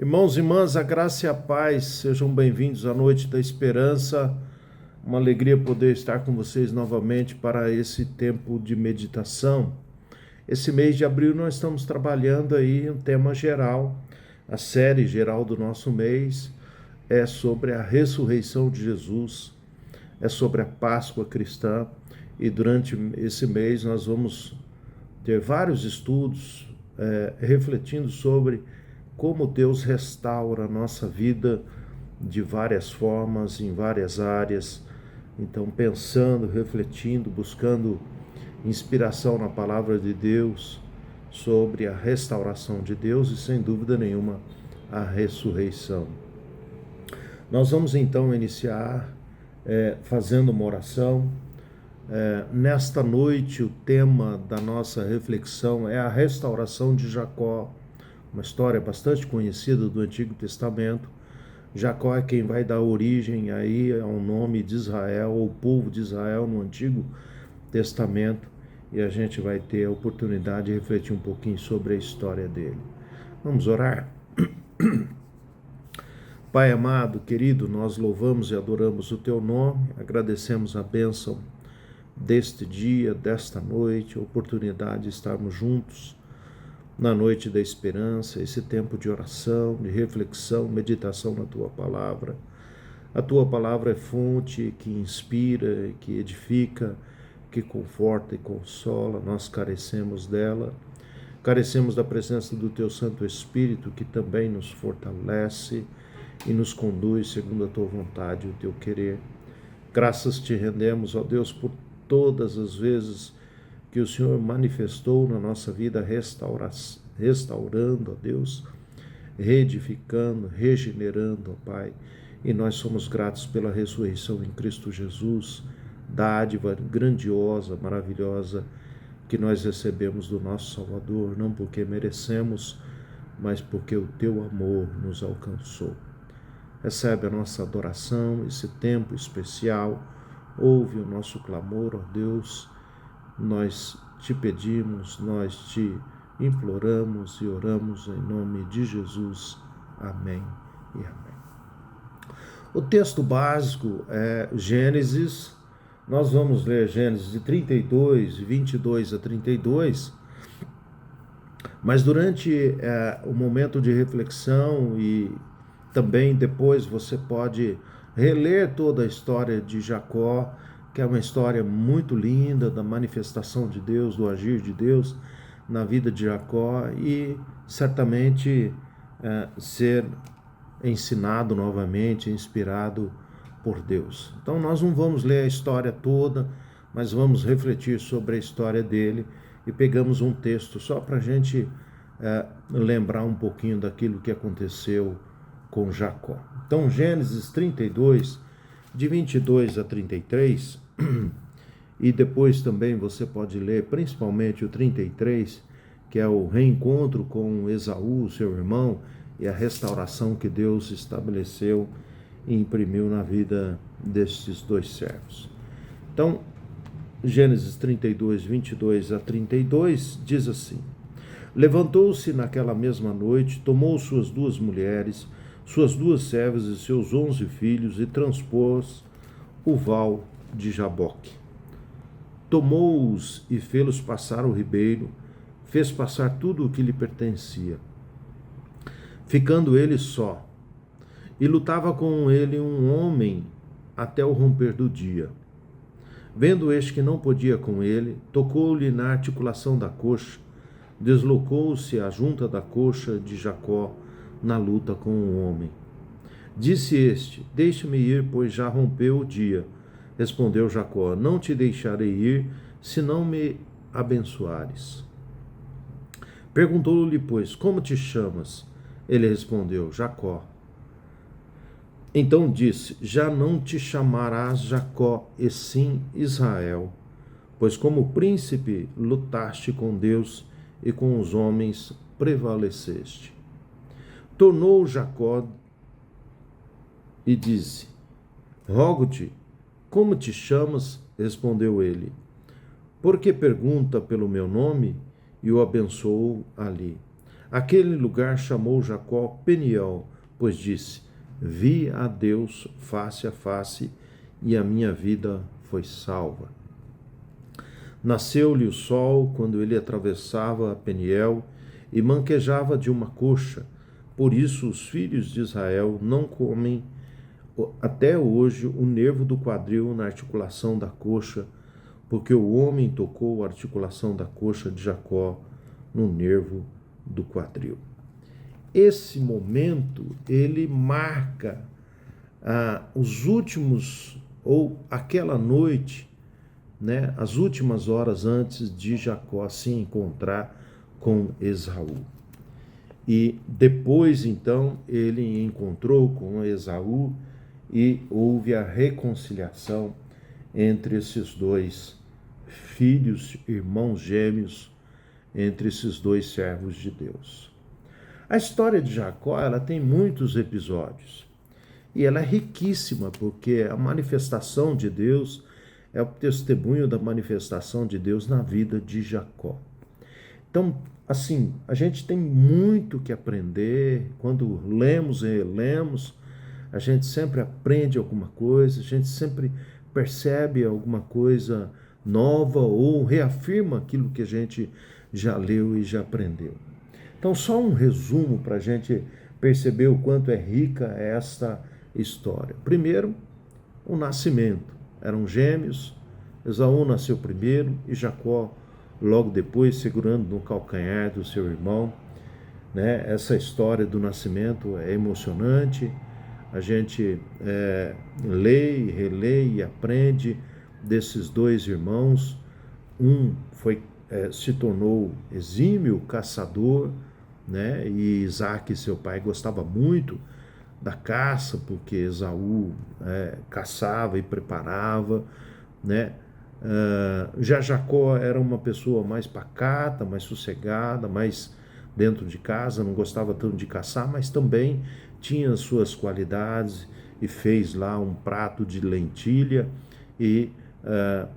Irmãos e irmãs, a graça e a paz, sejam bem-vindos à Noite da Esperança. Uma alegria poder estar com vocês novamente para esse tempo de meditação. Esse mês de abril nós estamos trabalhando aí um tema geral. A série geral do nosso mês é sobre a ressurreição de Jesus, é sobre a Páscoa cristã. E durante esse mês nós vamos ter vários estudos refletindo sobre como Deus restaura a nossa vida de várias formas, em várias áreas. Então, pensando, refletindo, buscando inspiração na palavra de Deus sobre a restauração de Deus e, sem dúvida nenhuma, a ressurreição. Nós vamos então iniciar fazendo uma oração. Nesta noite, o tema da nossa reflexão é a restauração de Jacó, uma história bastante conhecida do Antigo Testamento. Jacó é quem vai dar origem aí ao nome de Israel, ou povo de Israel no Antigo Testamento, e a gente vai ter a oportunidade de refletir um pouquinho sobre a história dele. Vamos orar? Pai amado, querido, nós louvamos e adoramos o teu nome, agradecemos a bênção deste dia, desta noite, a oportunidade de estarmos juntos na noite da esperança, esse tempo de oração, de reflexão, meditação na tua palavra. A tua palavra é fonte que inspira, que edifica, que conforta e consola. Nós carecemos dela, carecemos da presença do teu Santo Espírito, que também nos fortalece e nos conduz segundo a tua vontade e o teu querer. Graças te rendemos, ó Deus, por todas as vezes que o Senhor manifestou na nossa vida, restaurando, ó Deus, reedificando, regenerando, ó Pai. E nós somos gratos pela ressurreição em Cristo Jesus, dádiva grandiosa, maravilhosa, que nós recebemos do nosso Salvador, não porque merecemos, mas porque o teu amor nos alcançou. Recebe a nossa adoração, esse tempo especial, ouve o nosso clamor, ó Deus. Nós te pedimos, nós te imploramos e oramos em nome de Jesus. Amém e amém. O texto básico é Gênesis. Nós vamos ler Gênesis de 32, 22 a 32. Mas durante o momento de reflexão e também depois você pode reler toda a história de Jacó, que é uma história muito linda da manifestação de Deus, do agir de Deus na vida de Jacó e certamente ser ensinado novamente, inspirado por Deus. Então nós não vamos ler a história toda, mas vamos refletir sobre a história dele e pegamos um texto só para a gente lembrar um pouquinho daquilo que aconteceu com Jacó. Então Gênesis 32, de 22 a 33, e depois também você pode ler principalmente o 33, que é o reencontro com Esaú, seu irmão, e a restauração que Deus estabeleceu e imprimiu na vida destes dois servos. Então, Gênesis 32, 22 a 32, diz assim: Levantou-se naquela mesma noite, tomou suas 2 mulheres, suas 2 servas e seus 11 filhos, e transpôs o val de Jaboque. Tomou-os e fê-los passar o ribeiro, fez passar tudo o que lhe pertencia, ficando ele só. E lutava com ele um homem até o romper do dia. Vendo este que não podia com ele, tocou-lhe na articulação da coxa, deslocou-se a junta da coxa de Jacó na luta com o homem. Disse este: Deixa-me ir, pois já rompeu o dia. Respondeu Jacó: Não te deixarei ir, se não me abençoares. Perguntou-lhe, pois, como te chamas? Ele respondeu: Jacó. Então disse: Já não te chamarás Jacó, e sim Israel, pois como príncipe lutaste com Deus e com os homens prevaleceste. Tornou Jacó e disse: Rogo-te, como te chamas? Respondeu ele: Porque pergunta pelo meu nome? E o abençoou ali. Aquele lugar chamou Jacó Peniel, pois disse: vi a Deus face a face e a minha vida foi salva. Nasceu-lhe o sol quando ele atravessava Peniel e manquejava de uma coxa. Por isso os filhos de Israel não comem até hoje o nervo do quadril na articulação da coxa, porque o homem tocou a articulação da coxa de Jacó no nervo do quadril. Esse momento, ele marca os últimos, ou aquela noite, né, as últimas horas antes de Jacó se encontrar com Esaú. E depois, então, ele encontrou com Esaú e houve a reconciliação entre esses dois filhos, irmãos gêmeos, entre esses dois servos de Deus. A história de Jacó, ela tem muitos episódios e ela é riquíssima, porque a manifestação de Deus é o testemunho da manifestação de Deus na vida de Jacó. Então, assim, a gente tem muito que aprender. Quando lemos e relemos, a gente sempre aprende alguma coisa, a gente sempre percebe alguma coisa nova ou reafirma aquilo que a gente já leu e já aprendeu. Então, só um resumo para a gente perceber o quanto é rica esta história. Primeiro, o nascimento. Eram gêmeos, Esaú nasceu primeiro e Jacó logo depois, segurando no calcanhar do seu irmão. Né? Essa história do nascimento é emocionante. A gente lê, relê e aprende desses dois irmãos. Um se tornou exímio caçador, né? E Isaac, seu pai, gostava muito da caça, porque Esaú caçava e preparava, né? Já Jacó era uma pessoa mais pacata, mais sossegada, mais dentro de casa, não gostava tanto de caçar, mas também tinha suas qualidades e fez lá um prato de lentilha e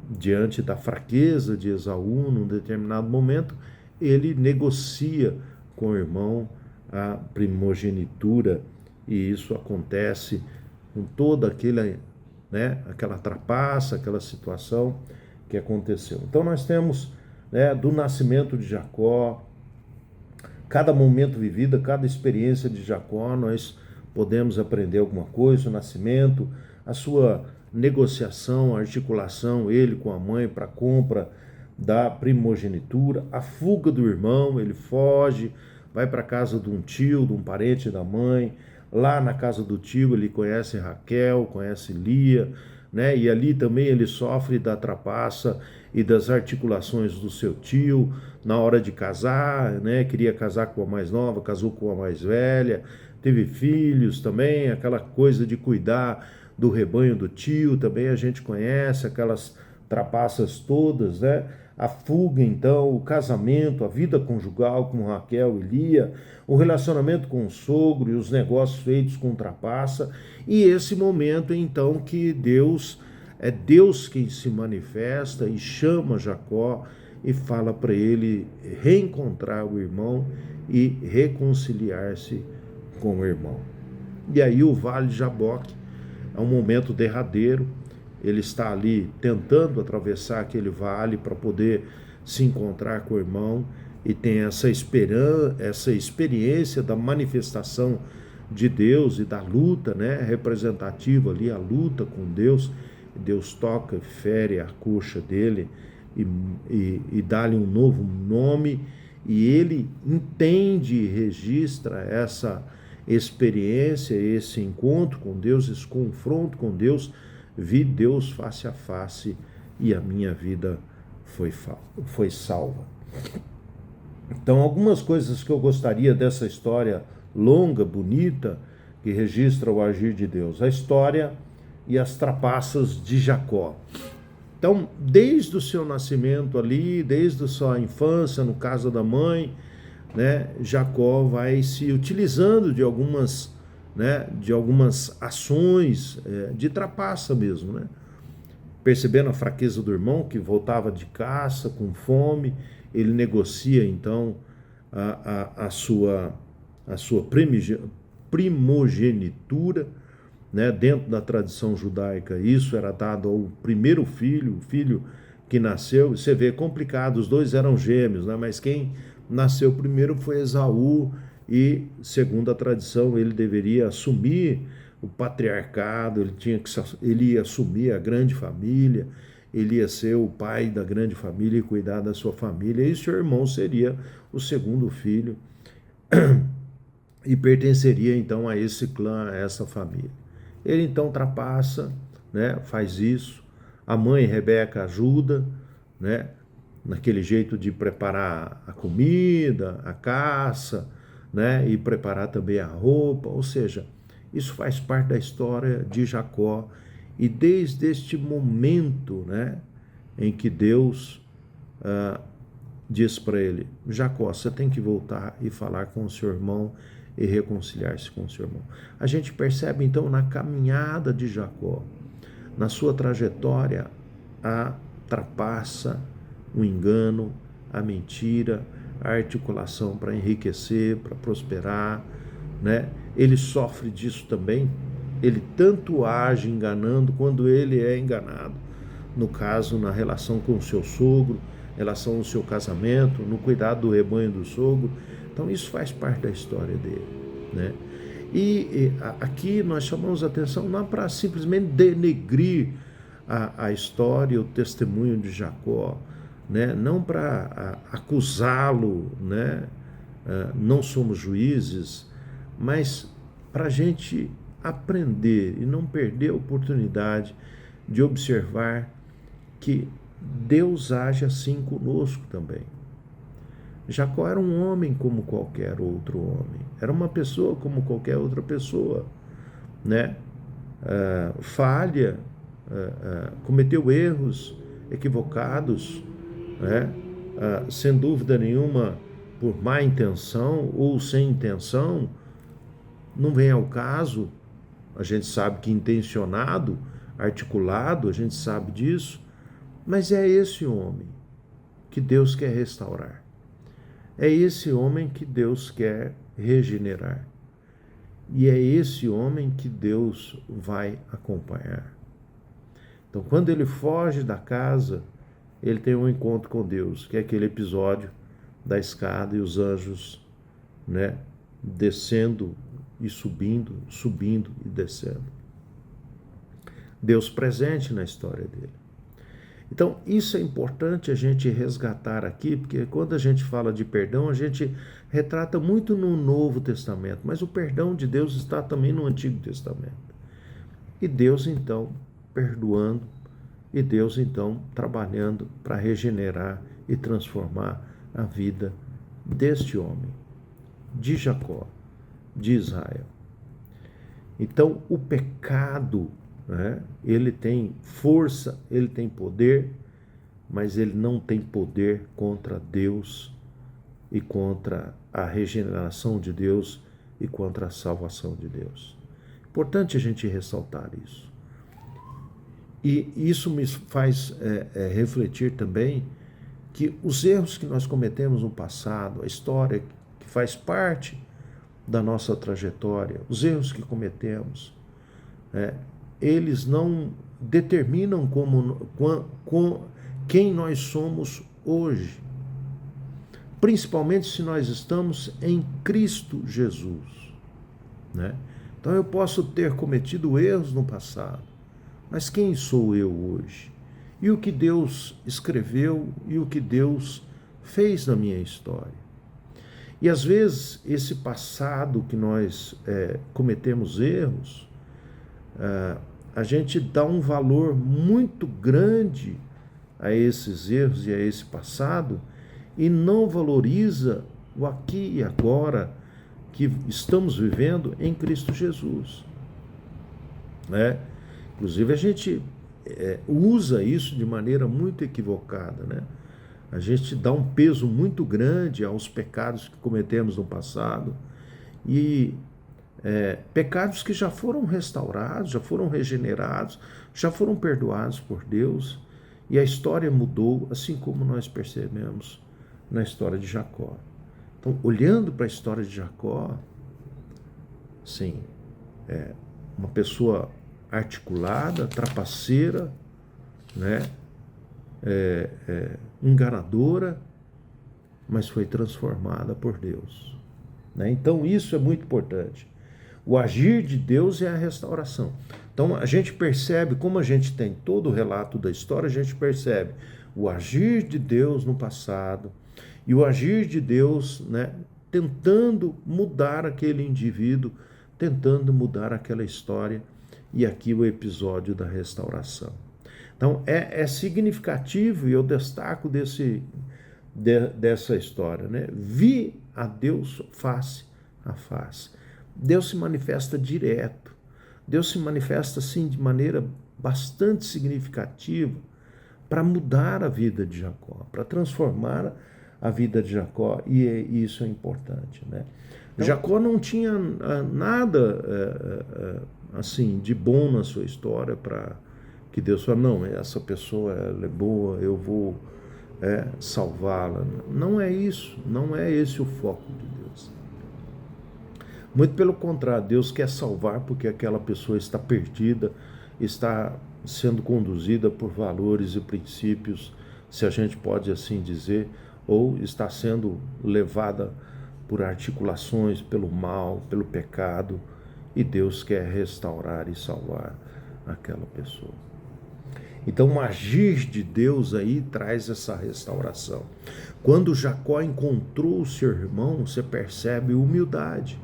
diante da fraqueza de Esaú, num determinado momento, ele negocia com o irmão a primogenitura, e isso acontece com toda aquela trapaça, aquela situação que aconteceu. Então nós temos do nascimento de Jacó, cada momento vivido, cada experiência de Jacó, nós podemos aprender alguma coisa, o nascimento, a sua negociação, a articulação, ele com a mãe para a compra da primogenitura, a fuga do irmão, ele foge, vai para a casa de um tio, de um parente da mãe. Lá na casa do tio ele conhece Raquel, conhece Lia, né? E ali também ele sofre da trapaça e das articulações do seu tio na hora de casar, né? Queria casar com a mais nova, casou com a mais velha, teve filhos também, aquela coisa de cuidar do rebanho do tio, também a gente conhece aquelas trapaças todas, né? A fuga, então, o casamento, a vida conjugal com Raquel e Lia, o relacionamento com o sogro e os negócios feitos com trapaça, e esse momento, então, que é Deus quem se manifesta e chama Jacó e fala para ele reencontrar o irmão e reconciliar-se com o irmão. E aí o Vale de Jaboque é um momento derradeiro. Ele está ali tentando atravessar aquele vale para poder se encontrar com o irmão e tem essa experiência da manifestação de Deus e da luta, né, representativa ali, a luta com Deus. Deus toca, fere a coxa dele e dá-lhe um novo nome, e ele entende e registra essa experiência, esse encontro com Deus, esse confronto com Deus. Vi Deus face a face e a minha vida foi salva. Então, algumas coisas que eu gostaria dessa história longa, bonita, que registra o agir de Deus. A história e as trapaças de Jacó. Então, desde o seu nascimento ali, desde a sua infância, no caso da mãe, né, Jacó vai se utilizando de algumas ações de trapaça mesmo, né? Percebendo a fraqueza do irmão, que voltava de caça com fome, ele negocia então a sua primogenitura, né? Dentro da tradição judaica, isso era dado ao primeiro filho, o filho que nasceu. Você vê, complicado, os dois eram gêmeos, né? Mas quem nasceu primeiro foi Esaú, e, segundo a tradição, ele deveria assumir o patriarcado, ele ia assumir a grande família, ele ia ser o pai da grande família e cuidar da sua família, e seu irmão seria o segundo filho e pertenceria então a esse clã, a essa família. Ele então ultrapassa, né, faz isso, a mãe Rebeca ajuda, né, naquele jeito de preparar a comida, a caça, né, e preparar também a roupa, ou seja, isso faz parte da história de Jacó. E desde este momento, né, em que Deus diz para ele: Jacó, você tem que voltar e falar com o seu irmão e reconciliar-se com o seu irmão. A gente percebe então na caminhada de Jacó, na sua trajetória, a trapaça, o engano, a mentira, a articulação para enriquecer, para prosperar, né? Ele sofre disso também. Ele tanto age enganando quando ele é enganado. No caso, na relação com o seu sogro, relação ao seu casamento, no cuidado do rebanho do sogro. Então isso faz parte da história dele, né? E aqui nós chamamos a atenção não para simplesmente denegrir a história, o testemunho de Jacó, né? Não para acusá-lo, né? Não somos juízes, mas para a gente aprender e não perder a oportunidade de observar que Deus age assim conosco também. Jacó era um homem como qualquer outro homem, era uma pessoa como qualquer outra pessoa, né? Falha, cometeu erros equivocados, né? Sem dúvida nenhuma, por má intenção ou sem intenção, não vem ao caso. A gente sabe que intencionado, articulado, a gente sabe disso, mas é esse homem que Deus quer restaurar. É esse homem que Deus quer regenerar. E é esse homem que Deus vai acompanhar. Então, quando ele foge da casa, ele tem um encontro com Deus, que é aquele episódio da escada e os anjos, né, descendo e subindo, subindo e descendo. Deus presente na história dele. Então, isso é importante a gente resgatar aqui, porque quando a gente fala de perdão, a gente retrata muito no Novo Testamento, mas o perdão de Deus está também no Antigo Testamento. E Deus, então, perdoando, e Deus, então, trabalhando para regenerar e transformar a vida deste homem, de Jacó, de Israel. Então, o pecado, né, ele tem força, ele tem poder, mas ele não tem poder contra Deus e contra a regeneração de Deus e contra a salvação de Deus. Importante a gente ressaltar isso. E isso me faz refletir também que os erros que nós cometemos no passado, a história que faz parte da nossa trajetória, os erros que cometemos, eles não determinam quem nós somos hoje. Principalmente se nós estamos em Cristo Jesus, né? Então eu posso ter cometido erros no passado, mas quem sou eu hoje? E o que Deus escreveu e o que Deus fez na minha história? E às vezes esse passado que nós cometemos erros, a gente dá um valor muito grande a esses erros e a esse passado e não valoriza o aqui e agora que estamos vivendo em Cristo Jesus, né? Inclusive a gente usa isso de maneira muito equivocada, né? A gente dá um peso muito grande aos pecados que cometemos no passado e pecados que já foram restaurados, já foram regenerados, já foram perdoados por Deus, e a história mudou, assim como nós percebemos na história de Jacó. Então, olhando para a história de Jacó, sim, uma pessoa articulada, trapaceira, né? Enganadora, mas foi transformada por Deus, né? Então isso é muito importante. O agir de Deus é a restauração. Então a gente percebe, como a gente tem todo o relato da história, a gente percebe o agir de Deus no passado e o agir de Deus, né, tentando mudar aquele indivíduo, tentando mudar aquela história, e aqui o episódio da restauração. Então é significativo, e eu destaco dessa história, né? Vi a Deus face a face. Deus se manifesta direto. Deus se manifesta assim de maneira bastante significativa para mudar a vida de Jacó, para transformar a vida de Jacó, e isso é importante, né? Então, Jacó não tinha nada assim de bom na sua história para que Deus fale, não, essa pessoa ela é boa, eu vou salvá-la. Não é isso, não é esse o foco de Deus. Muito pelo contrário, Deus quer salvar porque aquela pessoa está perdida, está sendo conduzida por valores e princípios, se a gente pode assim dizer, ou está sendo levada por articulações, pelo mal, pelo pecado, e Deus quer restaurar e salvar aquela pessoa. Então, o agir de Deus aí traz essa restauração. Quando Jacó encontrou o seu irmão, você percebe humildade,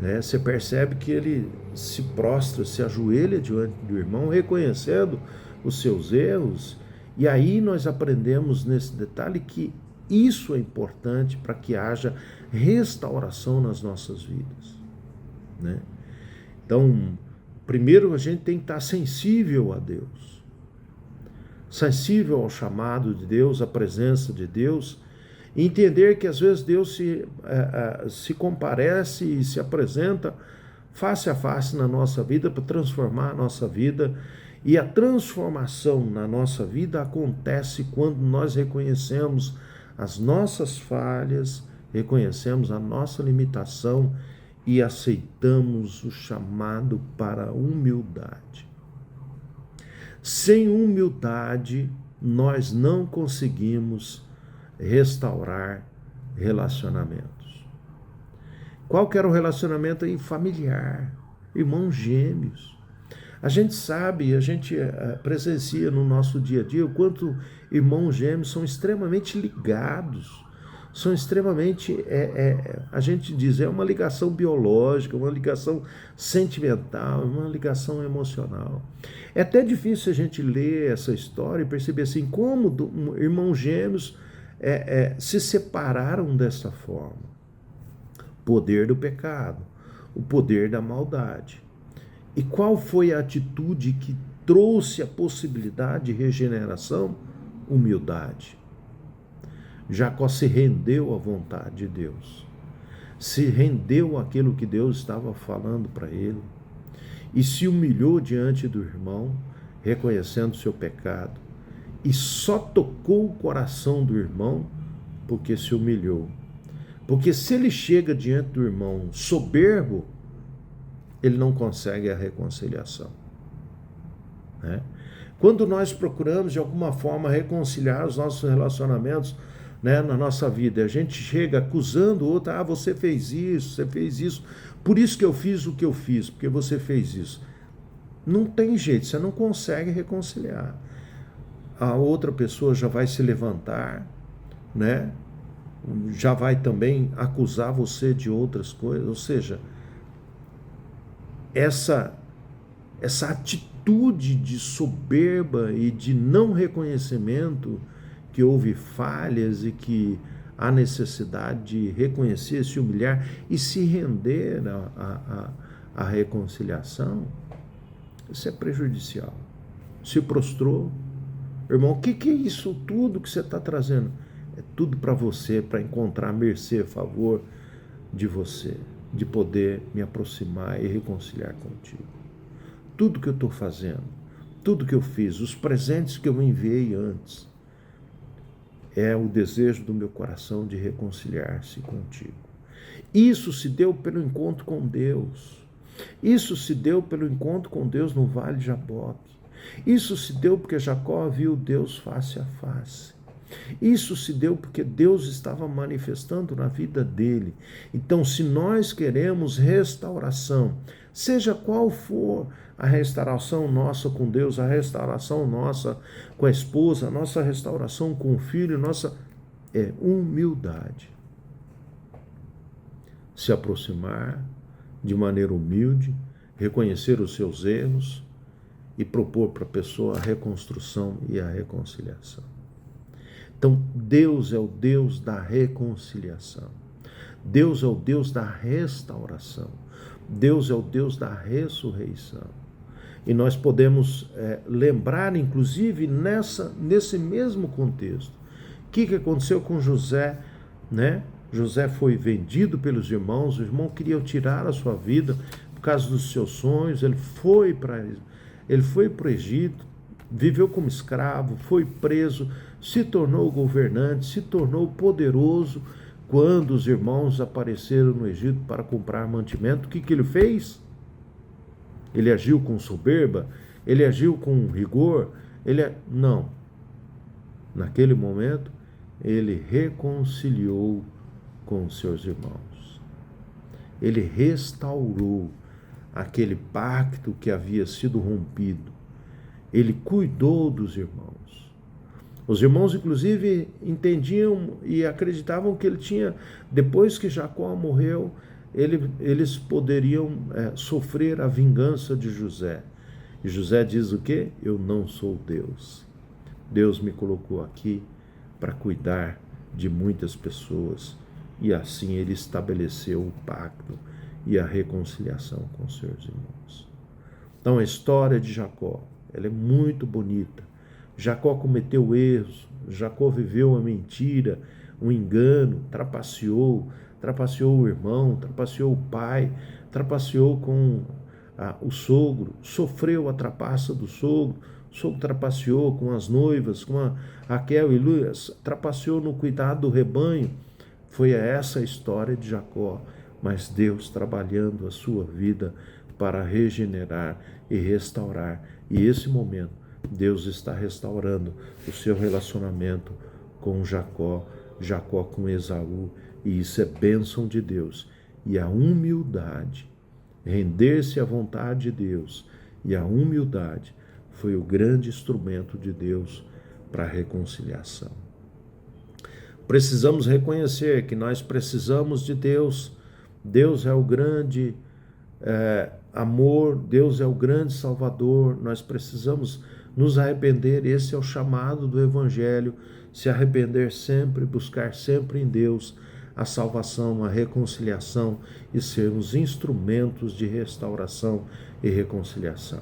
né? Você percebe que ele se prostra, se ajoelha diante do irmão, reconhecendo os seus erros. E aí nós aprendemos nesse detalhe que isso é importante para que haja restauração nas nossas vidas, né? Então, primeiro a gente tem que estar sensível a Deus, sensível ao chamado de Deus, à presença de Deus, e entender que às vezes Deus se comparece e se apresenta face a face na nossa vida para transformar a nossa vida, e a transformação na nossa vida acontece quando nós reconhecemos as nossas falhas, reconhecemos a nossa limitação e aceitamos o chamado para a humildade. Sem humildade, nós não conseguimos restaurar relacionamentos. Qual que era o relacionamento aí? Familiar, irmãos gêmeos. A gente sabe, a gente presencia no nosso dia a dia o quanto irmãos gêmeos são extremamente ligados, são extremamente, a gente diz, é uma ligação biológica, uma ligação sentimental, uma ligação emocional. É até difícil a gente ler essa história e perceber assim, como irmãos gêmeos se separaram dessa forma. Poder do pecado, o poder da maldade. E qual foi a atitude que trouxe a possibilidade de regeneração? Humildade. Jacó se rendeu à vontade de Deus, se rendeu àquilo que Deus estava falando para ele, e se humilhou diante do irmão, reconhecendo seu pecado, e só tocou o coração do irmão porque se humilhou. Porque se ele chega diante do irmão soberbo, ele não consegue a reconciliação, né? Quando nós procuramos de alguma forma reconciliar os nossos relacionamentos, né, na nossa vida, a gente chega acusando o outro, você fez isso, por isso que eu fiz o que eu fiz, porque você fez isso. Não tem jeito, você não consegue reconciliar. A outra pessoa já vai se levantar, né? Já vai também acusar você de outras coisas, ou seja, essa atitude de soberba e de não reconhecimento que houve falhas e que há necessidade de reconhecer, se humilhar e se render à reconciliação, isso é prejudicial. Se prostrou, irmão, o que é isso tudo que você está trazendo? É tudo para você, para encontrar mercê, favor de você, de poder me aproximar e reconciliar contigo. Tudo que eu estou fazendo, tudo que eu fiz, os presentes que eu enviei antes, é o desejo do meu coração de reconciliar-se contigo. Isso se deu pelo encontro com Deus. Isso se deu pelo encontro com Deus no Vale de Jaboque. Isso se deu porque Jacó viu Deus face a face. Isso se deu porque Deus estava manifestando na vida dele. Então, se nós queremos restauração, seja qual for a restauração nossa com Deus, a restauração nossa com a esposa, a nossa restauração com o filho, nossa é humildade. Se aproximar de maneira humilde, reconhecer os seus erros e propor para a pessoa a reconstrução e a reconciliação. Então, Deus é o Deus da reconciliação. Deus é o Deus da restauração. Deus é o Deus da ressurreição. E nós podemos lembrar, inclusive, nesse mesmo contexto, o que aconteceu com José, né? José foi vendido pelos irmãos, os irmãos queriam tirar a sua vida por causa dos seus sonhos, ele foi para o Egito, viveu como escravo, foi preso, se tornou governante, se tornou poderoso. Quando os irmãos apareceram no Egito para comprar mantimento, o que ele fez? Ele agiu com soberba? Ele agiu com rigor? Não. Naquele momento, ele reconciliou com os seus irmãos. Ele restaurou aquele pacto que havia sido rompido. Ele cuidou dos irmãos. Os irmãos, inclusive, entendiam e acreditavam que ele tinha, depois que Jacó morreu, eles poderiam sofrer a vingança de José. E José diz o quê? Eu não sou Deus. Deus me colocou aqui para cuidar de muitas pessoas. E assim ele estabeleceu o pacto e a reconciliação com seus irmãos. Então a história de Jacó, ela é muito bonita. Jacó cometeu erros, Jacó viveu a mentira, um engano, trapaceou o irmão, trapaceou o pai, trapaceou com o sogro, sofreu a trapaça do sogro, o sogro trapaceou com as noivas, com a Raquel e Luias, trapaceou no cuidado do rebanho. Foi essa a história de Jacó, mas Deus trabalhando a sua vida para regenerar e restaurar. E esse momento, Deus está restaurando o seu relacionamento com Jacó, Jacó com Esaú, e isso é bênção de Deus. E a humildade, render-se à vontade de Deus, e a humildade foi o grande instrumento de Deus para a reconciliação. Precisamos reconhecer que nós precisamos de Deus. Deus é o grande amor, Deus é o grande Salvador. Nós precisamos nos arrepender. Esse é o chamado do Evangelho, se arrepender sempre, buscar sempre em Deus a salvação, a reconciliação e sermos instrumentos de restauração e reconciliação.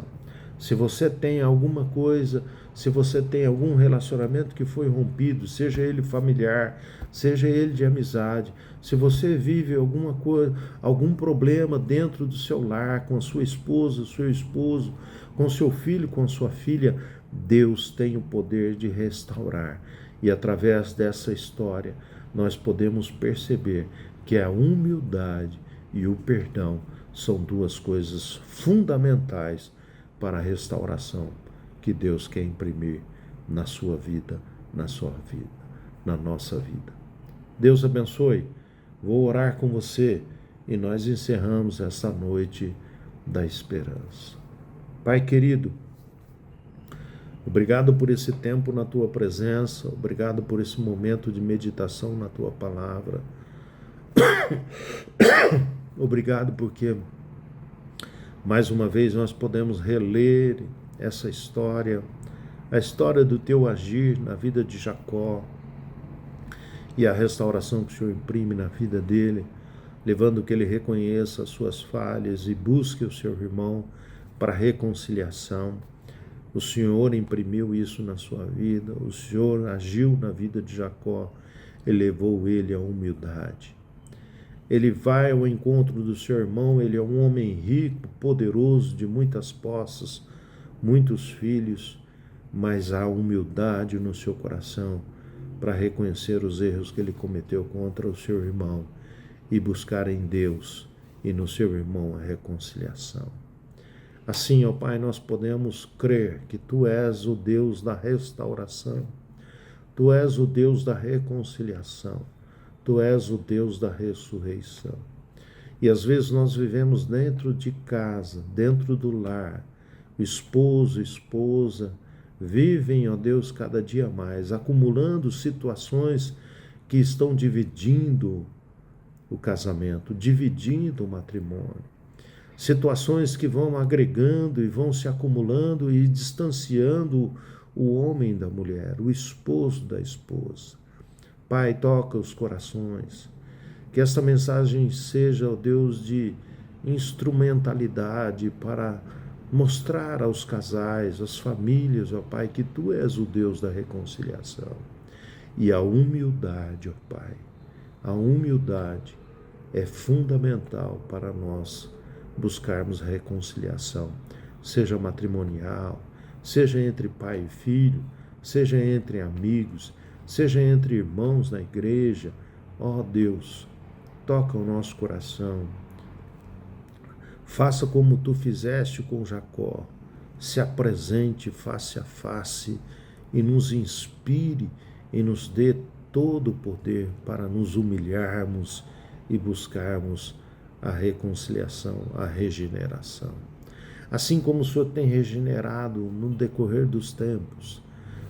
Se você tem alguma coisa, se você tem algum relacionamento que foi rompido, seja ele familiar, seja ele de amizade, se você vive alguma coisa, algum problema dentro do seu lar, com a sua esposa, seu esposo, com seu filho, com sua filha, Deus tem o poder de restaurar. E através dessa história, nós podemos perceber que a humildade e o perdão são duas coisas fundamentais para a restauração que Deus quer imprimir na sua vida, na sua vida, na nossa vida. Deus abençoe. Vou orar com você e nós encerramos essa noite da esperança. Pai querido, obrigado por esse tempo na tua presença, obrigado por esse momento de meditação na tua palavra. Obrigado porque mais uma vez nós podemos reler essa história, a história do teu agir na vida de Jacó e a restauração que o Senhor imprime na vida dele, levando que ele reconheça as suas falhas e busque o seu irmão para reconciliação. O Senhor imprimiu isso na sua vida, o Senhor agiu na vida de Jacó, elevou ele à humildade. Ele vai ao encontro do seu irmão, ele é um homem rico, poderoso, de muitas posses, muitos filhos, mas há humildade no seu coração, para reconhecer os erros que ele cometeu contra o seu irmão e buscar em Deus e no seu irmão a reconciliação. Assim, ó Pai, nós podemos crer que Tu és o Deus da restauração, Tu és o Deus da reconciliação, Tu és o Deus da ressurreição. E às vezes nós vivemos dentro de casa, dentro do lar, o esposo, esposa, vivem, ó Deus, cada dia mais, acumulando situações que estão dividindo o casamento, dividindo o matrimônio. Situações que vão agregando e vão se acumulando e distanciando o homem da mulher, o esposo da esposa. Pai, toca os corações. Que esta mensagem seja, ó Deus, de instrumentalidade para mostrar aos casais, às famílias, ó Pai, que Tu és o Deus da reconciliação. E a humildade, ó Pai, a humildade é fundamental para nós buscarmos reconciliação, seja matrimonial, seja entre pai e filho, seja entre amigos, seja entre irmãos na igreja. Ó Deus, toca o nosso coração. Faça como Tu fizeste com Jacó, se apresente face a face e nos inspire e nos dê todo o poder para nos humilharmos e buscarmos a reconciliação, a regeneração. Assim como o Senhor tem regenerado no decorrer dos tempos,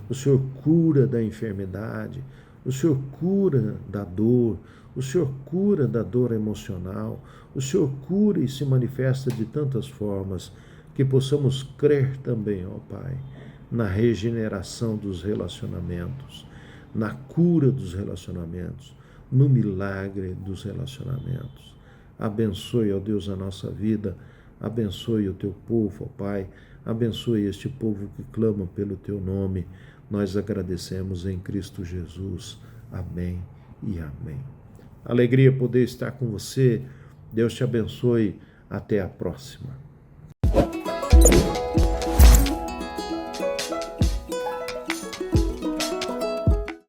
o Senhor cura da enfermidade, o Senhor cura da dor, o Senhor cura da dor emocional, o Senhor cura e se manifesta de tantas formas que possamos crer também, ó Pai, na regeneração dos relacionamentos, na cura dos relacionamentos, no milagre dos relacionamentos. Abençoe, ó Deus, a nossa vida, abençoe o Teu povo, ó Pai, abençoe este povo que clama pelo Teu nome. Nós agradecemos em Cristo Jesus. Amém e amém. Alegria poder estar com você. Deus te abençoe. Até a próxima.